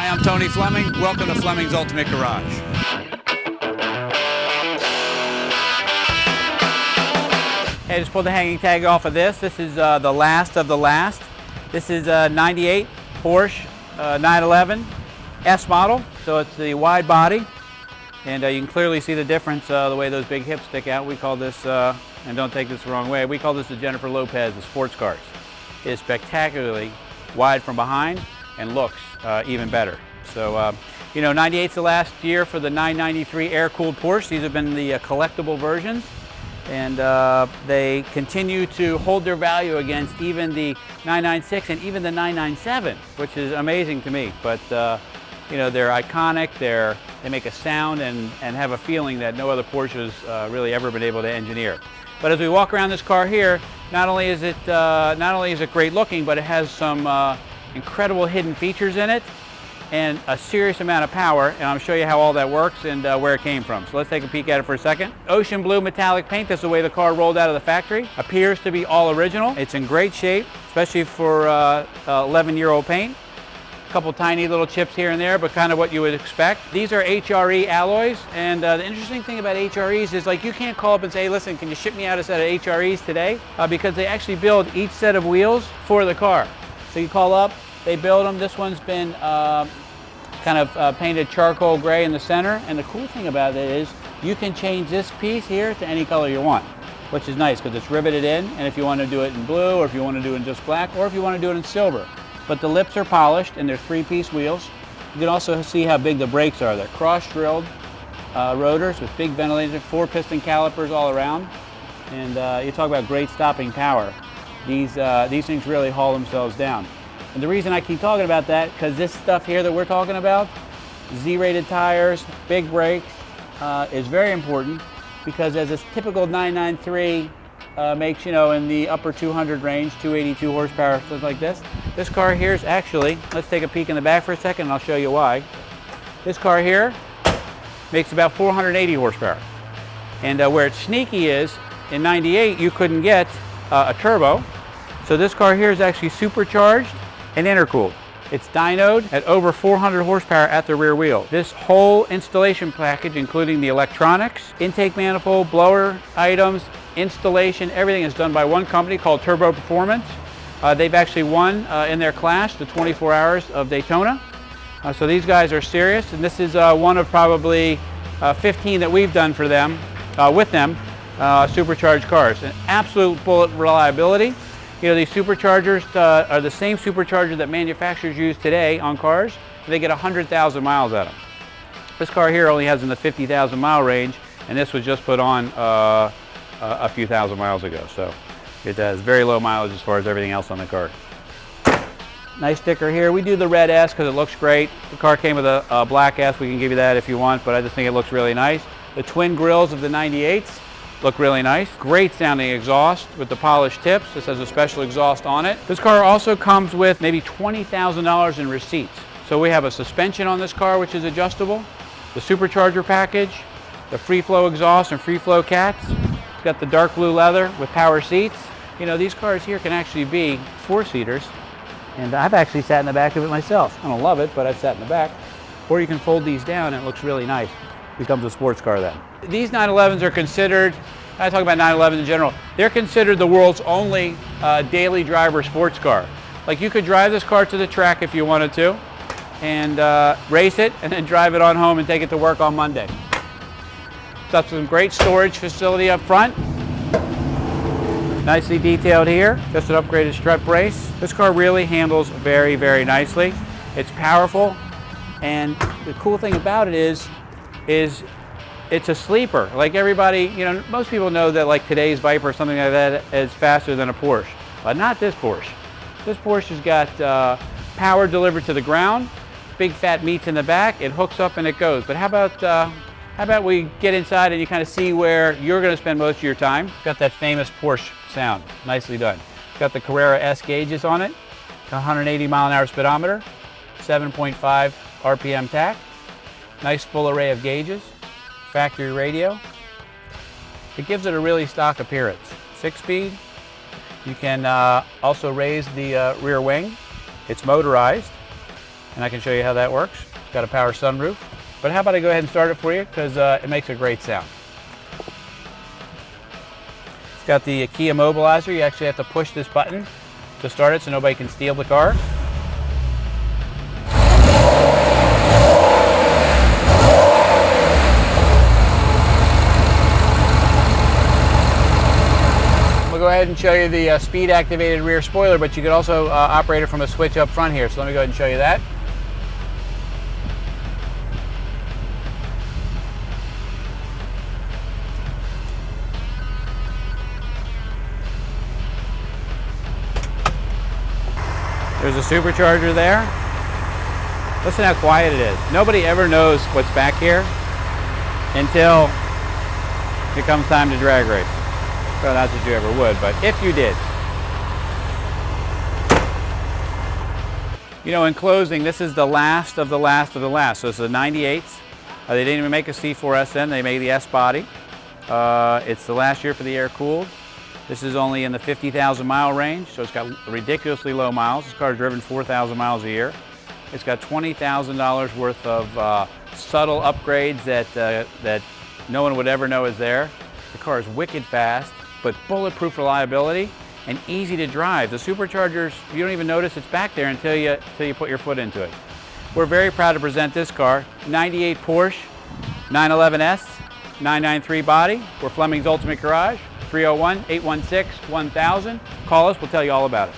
Hi, I'm Tony Fleming. Welcome to Fleming's Ultimate Garage. Hey, I just pulled the hanging tag off of this. This is the last of the last. This is a 98 Porsche 911 S model, so it's the wide body. And you can clearly see the difference, the way those big hips stick out. We call this, and don't take this the wrong way, we call this the Jennifer Lopez of sports cars. It is spectacularly wide from behind and looks even better. So, you know, 98's the last year for the 993 air-cooled Porsche. These have been the collectible versions, and they continue to hold their value against even the 996 and even the 997, which is amazing to me. But you know, they're iconic. They make a sound and have a feeling that no other Porsche has really ever been able to engineer. But as we walk around this car here, not only is it great looking, but it has some incredible hidden features in it and a serious amount of power, and I'll show you how all that works and where it came from. So let's take a peek at it for a second. Ocean blue metallic paint, that's the way the car rolled out of the factory. Appears to be all original. It's in great shape, especially for 11-year-old paint. A couple tiny little chips here and there, but kind of what you would expect. These are HRE alloys, and the interesting thing about HREs is, like, you can't call up and say, listen, can you ship me out a set of HREs today? Because they actually build each set of wheels for the car. So you call up, they build them. This one's been kind of painted charcoal gray in the center, and the cool thing about it is you can change this piece here to any color you want, which is nice because it's riveted in, and if you want to do it in blue, or if you want to do it in just black, or if you want to do it in silver. But the lips are polished, and they're 3-piece wheels. You can also see how big the brakes are. They're cross-drilled rotors with big ventilators, 4-piston calipers all around, and you talk about great stopping power. These things really haul themselves down. And the reason I keep talking about that, because this stuff here that we're talking about, Z-rated tires, big brakes, is very important, because as a typical 993 makes, you know, in the upper 200 range, 282 horsepower, something like this. This car here is actually, let's take a peek in the back for a second and I'll show you why. This car here makes about 480 horsepower. And where it's sneaky is, in 98 you couldn't get a turbo. So this car here is actually supercharged and intercooled. It's dynoed at over 400 horsepower at the rear wheel. This whole installation package, including the electronics, intake manifold, blower items, installation, everything is done by one company called Turbo Performance. They've actually won in their class the 24 Hours of Daytona. So these guys are serious, and this is one of probably 15 that we've done for them, with them, supercharged cars. An absolute bullet reliability. You know, these superchargers are the same supercharger that manufacturers use today on cars. They get 100,000 miles out of them. This car here only has in the 50,000 mile range, and this was just put on a few thousand miles ago. So it has very low mileage as far as everything else on the car. Nice sticker here. We do the red S because it looks great. The car came with a black S. We can give you that if you want, but I just think it looks really nice. The twin grills of the 98s look really nice. Great sounding exhaust with the polished tips. This has a special exhaust on it. This car also comes with maybe $20,000 in receipts. So we have a suspension on this car which is adjustable, the supercharger package, the free flow exhaust and free flow cats. It's got the dark blue leather with power seats. You know, these cars here can actually be 4-seaters, and I've actually sat in the back of it myself. I don't love it, but I've sat in the back. Or you can fold these down and it looks really nice. Becomes a sports car then. These 911s are considered, I talk about 911s in general, they're considered the world's only daily driver sports car. Like, you could drive this car to the track if you wanted to, and race it, and then drive it on home and take it to work on Monday. It's got some great storage facility up front. Nicely detailed here, just an upgraded strut brace. This car really handles very, very nicely. It's powerful, and the cool thing about it is it's a sleeper. Like, everybody, you know, most people know that, like, today's Viper or something like that is faster than a Porsche, but not this Porsche. This Porsche has got power delivered to the ground, big fat meats in the back, it hooks up and it goes. But how about we get inside and you kind of see where you're going to spend most of your time. Got that famous Porsche sound, nicely done. Got the Carrera S gauges on it, 180 mile an hour speedometer, 7.5 RPM tach. Nice full array of gauges, factory radio. It gives it a really stock appearance. 6-speed. You can also raise the rear wing. It's motorized. and I can show you how that works. It's got a power sunroof. But how about I go ahead and start it for you, because it makes a great sound. It's got the key immobilizer. You actually have to push this button to start it so nobody can steal the car. We'll go ahead and show you the speed activated rear spoiler, but you could also operate it from a switch up front here. So let me go ahead and show you that. There's a supercharger there. Listen how quiet it is. Nobody ever knows what's back here until it comes time to drag race. Well, not that you ever would, but if you did. You know, in closing, this is the last of the last of the last. So it's the 98s. They didn't even make a C4SN, they made the S body. It's the last year for the air-cooled. This is only in the 50,000 mile range, so it's got ridiculously low miles. This car is driven 4,000 miles a year. It's got $20,000 worth of subtle upgrades that no one would ever know is there. The car is wicked fast, but bulletproof reliability and easy to drive. The Superchargers, you don't even notice it's back there until you put your foot into it. We're very proud to present this car, 98 Porsche 911S, 993 body. We're Fleming's Ultimate Garage. 301-816-1000. Call us, we'll tell you all about it.